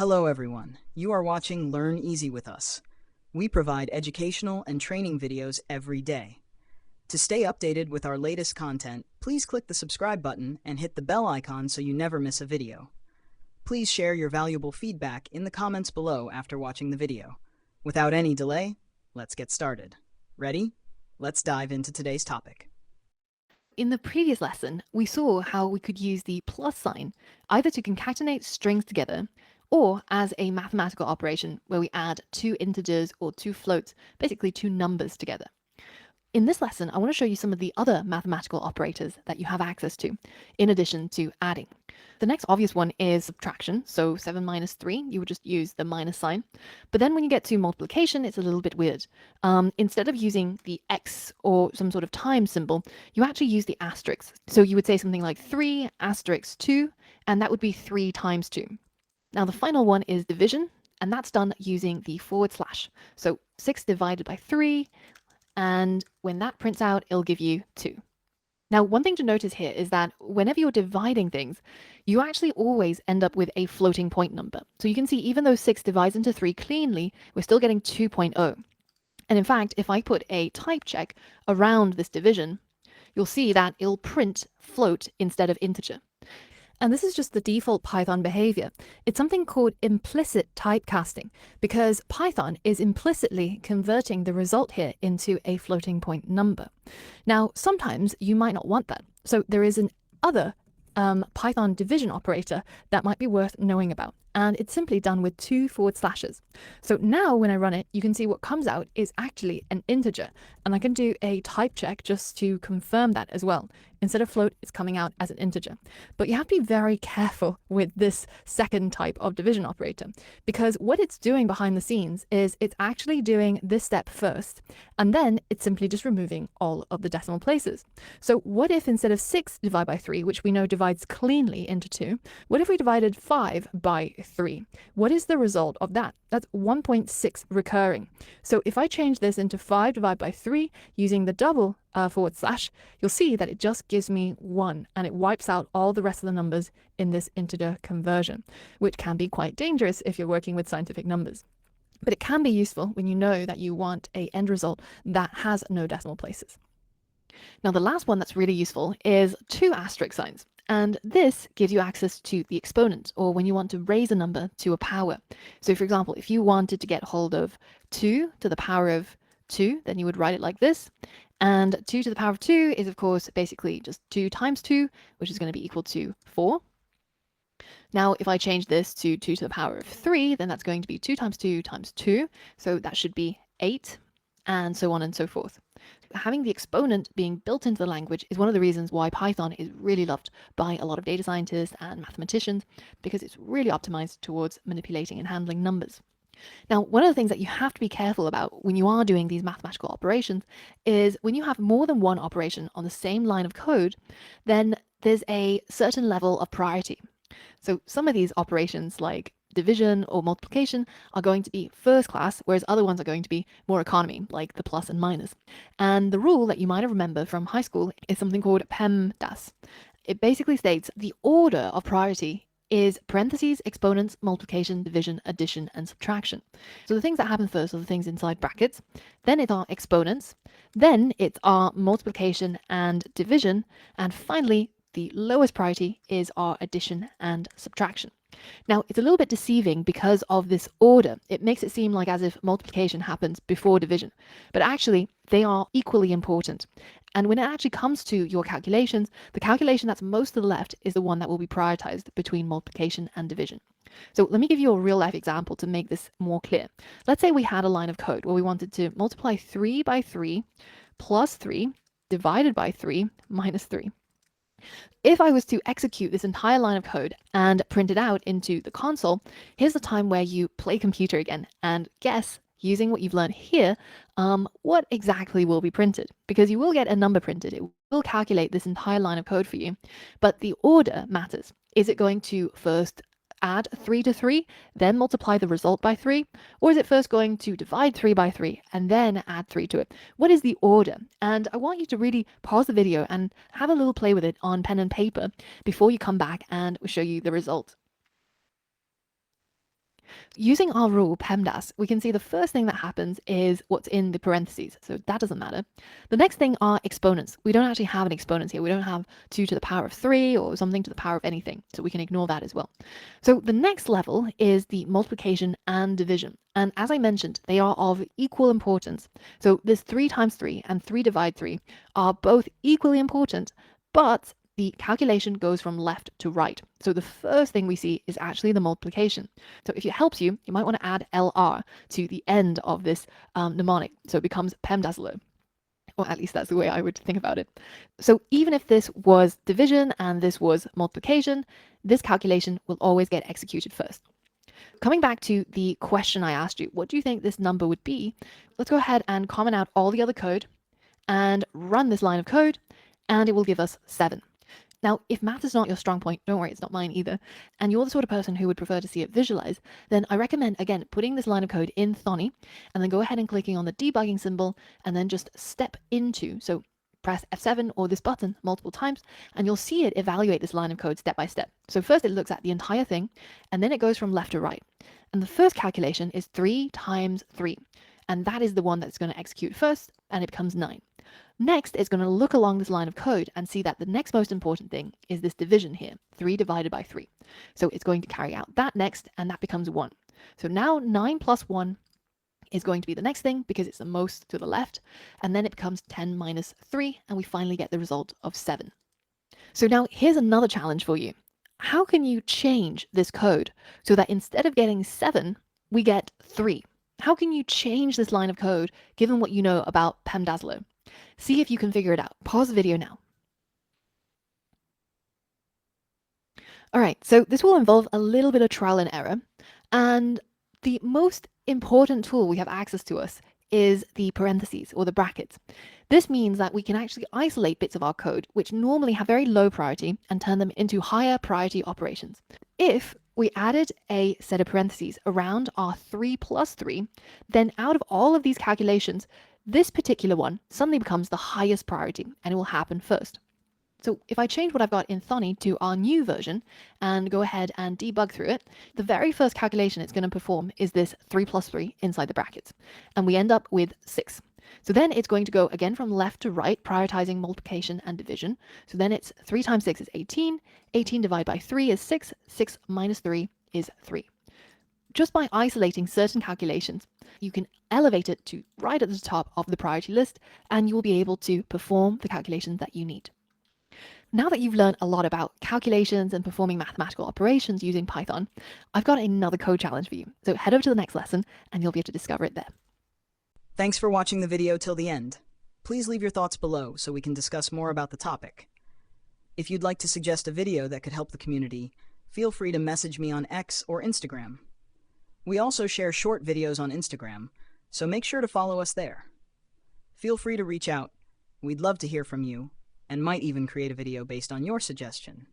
Hello everyone, you are watching Learn Easy with us. We provide educational and training videos every day. To stay updated with our latest content, please click the subscribe button and hit the bell icon so you never miss a video. Please share your valuable feedback in the comments below after watching the video. Without any delay, let's get started. Ready? Let's dive into today's topic. In the previous lesson, we saw how we could use the plus sign either to concatenate strings together or as a mathematical operation where we add two integers or two floats, basically two numbers together. In this lesson, I want to show you some of the other mathematical operators that you have access to, in addition to adding. The next obvious one is subtraction, so 7 minus 3, you would just use the minus sign. But then when you get to multiplication, it's a little bit weird. Instead of using the x or some sort of time symbol, you actually use the asterisk. So you would say something like 3 asterisk 2, and that would be 3 times 2. Now the final one is division, and that's done using the forward slash. So 6 divided by 3, and when that prints out, it'll give you 2. Now, one thing to notice here is that whenever you're dividing things, you actually always end up with a floating point number. So you can see even though 6 divides into 3 cleanly, we're still getting 2.0. And in fact, if I put a type check around this division, you'll see that it'll print float instead of integer. And this is just the default Python behavior. It's something called implicit typecasting because Python is implicitly converting the result here into a floating point number. Now, sometimes you might not want that. So there is an other Python division operator that might be worth knowing about. And it's simply done with 2 forward slashes. So now when I run it, you can see what comes out is actually an integer. And I can do a type check just to confirm that as well. Instead of float, it's coming out as an integer. But you have to be very careful with this second type of division operator, because what it's doing behind the scenes is it's actually doing this step first, and then it's simply just removing all of the decimal places. So what if instead of 6 divided by 3, which we know divides cleanly into 2, what if we divided 5 by 3? What is the result of that? That's 1.6 recurring. So if I change this into 5 divided by 3 using the double forward slash, you'll see that it just gives me 1 and it wipes out all the rest of the numbers in this integer conversion, which can be quite dangerous if you're working with scientific numbers. But it can be useful when you know that you want an end result that has no decimal places. Now the last one that's really useful is 2 asterisk signs. And this gives you access to the exponent, or when you want to raise a number to a power. So for example, if you wanted to get hold of 2 to the power of 2, then you would write it like this. And 2 to the power of 2 is, of course, basically just 2 times 2, which is going to be equal to 4. Now, if I change this to 2 to the power of 3, then that's going to be 2 times 2 times 2. So that should be 8, and so on and so forth. Having the exponent being built into the language is one of the reasons why Python is really loved by a lot of data scientists and mathematicians, because it's really optimized towards manipulating and handling numbers. Now, one of the things that you have to be careful about when you are doing these mathematical operations is when you have more than one operation on the same line of code, then there's a certain level of priority. So some of these operations like division or multiplication are going to be first class, whereas other ones are going to be more economy, like the plus and minus. And the rule that you might have remembered from high school is something called PEMDAS. It basically states the order of priority is parentheses, exponents, multiplication, division, addition, and subtraction. So the things that happen first are the things inside brackets, then it's our exponents, then it's our multiplication and division, and finally, the lowest priority is our addition and subtraction. Now, it's a little bit deceiving because of this order. It makes it seem like as if multiplication happens before division, but actually they are equally important. And when it actually comes to your calculations, the calculation that's most to the left is the one that will be prioritized between multiplication and division. So let me give you a real life example to make this more clear. Let's say we had a line of code where we wanted to multiply 3 by 3 plus 3 divided by 3 minus 3. If I was to execute this entire line of code and print it out into the console, here's the time where you play computer again and guess, using what you've learned here, what exactly will be printed. Because you will get a number printed. It will calculate this entire line of code for you, but the order matters. Is it going to first add 3 to 3, then multiply the result by 3? Or is it first going to divide 3 by 3 and then add 3 to it? What is the order? And I want you to really pause the video and have a little play with it on pen and paper before you come back and we'll show you the result. Using our rule PEMDAS, we can see the first thing that happens is what's in the parentheses, so that doesn't matter. The next thing are exponents. We don't actually have an exponent here. We don't have 2 to the power of 3 or something to the power of anything, so we can ignore that as well. So the next level is the multiplication and division. And as I mentioned, they are of equal importance. So this 3 times 3 and 3 divide 3 are both equally important, but the calculation goes from left to right. So the first thing we see is actually the multiplication. So if it helps you, you might want to add LR to the end of this mnemonic. So it becomes PEMDAS, or at least that's the way I would think about it. So even if this was division and this was multiplication, this calculation will always get executed first. Coming back to the question I asked you, what do you think this number would be? Let's go ahead and comment out all the other code and run this line of code, and it will give us 7. Now, if math is not your strong point, don't worry, it's not mine either, and you're the sort of person who would prefer to see it visualized, then I recommend, again, putting this line of code in Thonny, and then go ahead and clicking on the debugging symbol, and then just step into, so press F7 or this button multiple times, and you'll see it evaluate this line of code step by step. So first it looks at the entire thing, and then it goes from left to right. And the first calculation is 3 times 3, and that is the one that's going to execute first, and it becomes 9. Next, it's going to look along this line of code and see that the next most important thing is this division here, 3 divided by 3. So it's going to carry out that next, and that becomes 1. So now 9 plus 1 is going to be the next thing because it's the most to the left, and then it becomes 10 minus 3, and we finally get the result of 7. So now here's another challenge for you. How can you change this code so that instead of getting 7, we get 3? How can you change this line of code given what you know about PEMDAS? See if you can figure it out. Pause the video now. All right, so this will involve a little bit of trial and error, and the most important tool we have access to us is the parentheses or the brackets. This means that we can actually isolate bits of our code which normally have very low priority and turn them into higher priority operations. If we added a set of parentheses around our 3 plus 3, then out of all of these calculations, this particular one suddenly becomes the highest priority and it will happen first. So if I change what I've got in Thonny to our new version and go ahead and debug through it, the very first calculation it's going to perform is this 3 plus 3 inside the brackets, and we end up with 6. So then it's going to go again from left to right, prioritizing multiplication and division. So then it's 3 times 6 is 18, 18 divided by 3 is 6, 6 minus 3 is 3. Just by isolating certain calculations, you can elevate it to right at the top of the priority list, and you will be able to perform the calculations that you need. Now that you've learned a lot about calculations and performing mathematical operations using Python, I've got another code challenge for you. So head over to the next lesson and you'll be able to discover it there. Thanks for watching the video till the end. Please leave your thoughts below so we can discuss more about the topic. If you'd like to suggest a video that could help the community, feel free to message me on X or Instagram. We also share short videos on Instagram, so make sure to follow us there. Feel free to reach out. We'd love to hear from you, and might even create a video based on your suggestion.